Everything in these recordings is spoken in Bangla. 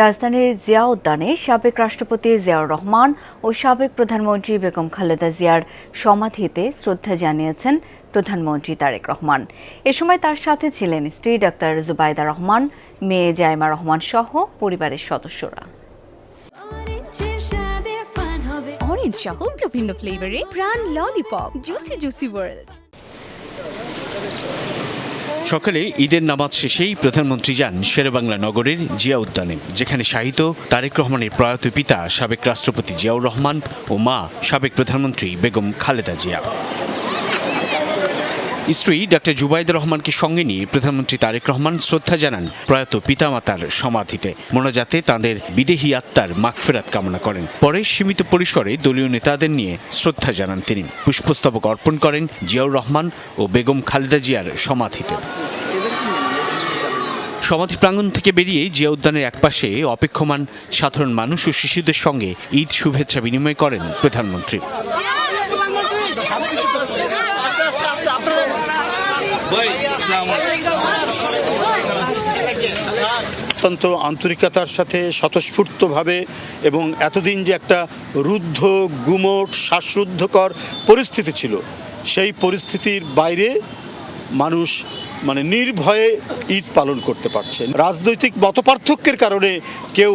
রাজধানীর জিয়া উদ্যানে সাবেক রাষ্ট্রপতি জিয়াউর রহমান ও সাবেক প্রধানমন্ত্রী বেগম খালেদা জিয়ার সমাধিতে শ্রদ্ধা জানিয়েছেন প্রধানমন্ত্রী তারেক রহমান। এ সময় তার সাথে ছিলেন স্ত্রী ডাক্তার জুবাইদা রহমান, মেয়ে জাইমা রহমান সহ পরিবারের সদস্যরা। অরেঞ্জ সহ বিভিন্ন ফ্লেভারে প্রাণ ললিপপ, জুসি জুসি ওয়ার্ল্ড। সকালে ঈদের নামাজ শেষেই প্রধানমন্ত্রী যান শেরেবাংলা নগরের জিয়া উদ্যানে, যেখানে শায়িত তারেক রহমানের প্রয়াত পিতা সাবেক রাষ্ট্রপতি জিয়াউর রহমান ও মা সাবেক প্রধানমন্ত্রী বেগম খালেদা জিয়া। স্ত্রী ডাক্তার জুবাইদা রহমানকে সঙ্গে নিয়ে প্রধানমন্ত্রী তারেক রহমান শ্রদ্ধা জানান প্রয়াত পিতামাতার সমাধিতে। মোনাজাতে তাঁদের বিদেহী আত্মার মাগফিরাত কামনা করেন। পরে সীমিত পরিসরে দলীয় নেতাদের নিয়ে শ্রদ্ধা জানান তিনি। পুষ্পস্তবক অর্পণ করেন জিয়াউর রহমান ও বেগম খালেদা জিয়ার সমাধিতে। সমাধি প্রাঙ্গণ থেকে বেরিয়ে জিয়া উদ্যানের একপাশে অপেক্ষমান সাধারণ মানুষ ও শিশুদের সঙ্গে ঈদ শুভেচ্ছা বিনিময় করেন প্রধানমন্ত্রী। অত্যন্ত আন্তরিকতার সাথে স্বতঃস্ফূর্তভাবে এবং এতদিন যে একটা রুদ্ধ গুমোট শ্বাসরুদ্ধকর পরিস্থিতি ছিল, সেই পরিস্থিতির বাইরে মানুষ নির্ভয়ে ঈদ পালন করতে পারছে। রাজনৈতিক মতপার্থক্যের কারণে কেউ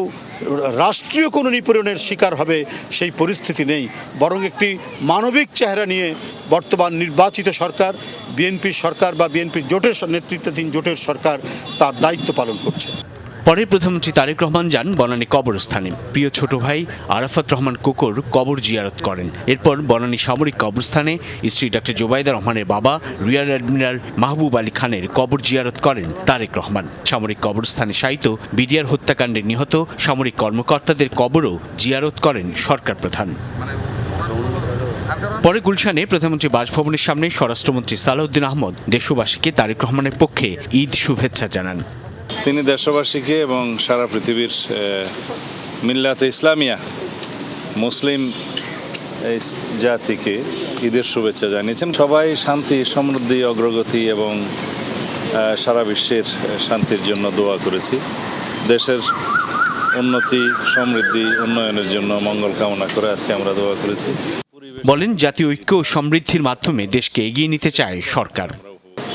রাষ্ট্রীয় কোনো নিপীড়নের শিকার হবে সেই পরিস্থিতি নেই, বরং একটি মানবিক চেহারা নিয়ে বর্তমান নির্বাচিত সরকার, বিএনপি সরকার বা বিএনপির জোটের নেতৃত্বাধীন জোটের সরকার তার দায়িত্ব পালন করছে। পরে প্রধানমন্ত্রী তারেক রহমান যান বনানী কবরস্থানে। প্রিয় ছোট ভাই আরাফাত রহমান কোকর কবর জিয়ারত করেন। এরপর বনানী সামরিক কবরস্থানে স্ত্রী ডাক্তার জুবাইদা রহমানের বাবা রিয়ার অ্যাডমিরাল মাহবুব আলী খানের কবর জিয়ারত করেন তারেক রহমান। সামরিক কবরস্থানে শায়িত বিডিআর হত্যাকাণ্ডে নিহত সামরিক কর্মকর্তাদের কবরও জিয়ারত করেন সরকার প্রধান। পরে গুলশানে প্রধানমন্ত্রী বাসভবনের সামনে স্বরাষ্ট্রমন্ত্রী সালাউদ্দিন আহমদ দেশবাসীকে তারেক রহমানের পক্ষে ঈদ শুভেচ্ছা জানান। তিনি দেশবাসীকে এবং সারা পৃথিবীর মিল্লাতে ইসলামিয়া মুসলিম জাতিকে ঈদের শুভেচ্ছা জানিয়েছেন। সবাই শান্তি, সমৃদ্ধি, অগ্রগতি এবং সারা বিশ্বের শান্তির জন্য দোয়া করেছি। দেশের উন্নতি, সমৃদ্ধি, উন্নয়নের জন্য মঙ্গল কামনা করে আজকে আমরা দোয়া করেছি। বলেন, জাতীয় ঐক্য ও সমৃদ্ধির মাধ্যমে দেশকে এগিয়ে নিতে চায় সরকার।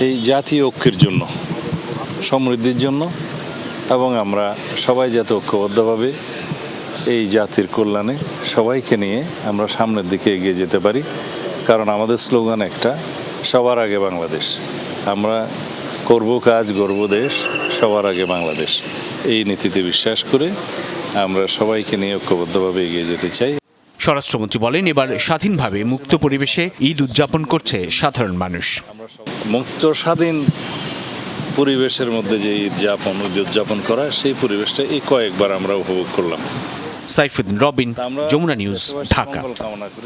এই জাতীয় ঐক্যের জন্য, সমৃদ্ধির জন্য এবং আমরা সবাই যাতে ঐক্যবদ্ধভাবে এই জাতির কল্যাণে সবাইকে নিয়ে আমরা সামনের দিকে এগিয়ে যেতে পারি। কারণ আমাদের স্লোগান একটা, সবার আগে বাংলাদেশ। আমরা করব কাজ, গর্ব দেশ, সবার আগে বাংলাদেশ। এই নীতিতে বিশ্বাস করে আমরা সবাইকে নিয়ে ঐক্যবদ্ধভাবে এগিয়ে যেতে চাই। স্বরাষ্ট্রমন্ত্রী বলেন, এবার স্বাধীনভাবে মুক্ত পরিবেশে ঈদ উদযাপন করছে সাধারণ মানুষ। মুক্ত স্বাধীন পরিবেশের মধ্যে যে ঈদ উদযাপন করা, সেই পরিবেশটা এই কয়েকবার আমরা উপভোগ করলাম। সাইফুদ্দিন রবিন, যমুনা নিউজ, ঢাকা।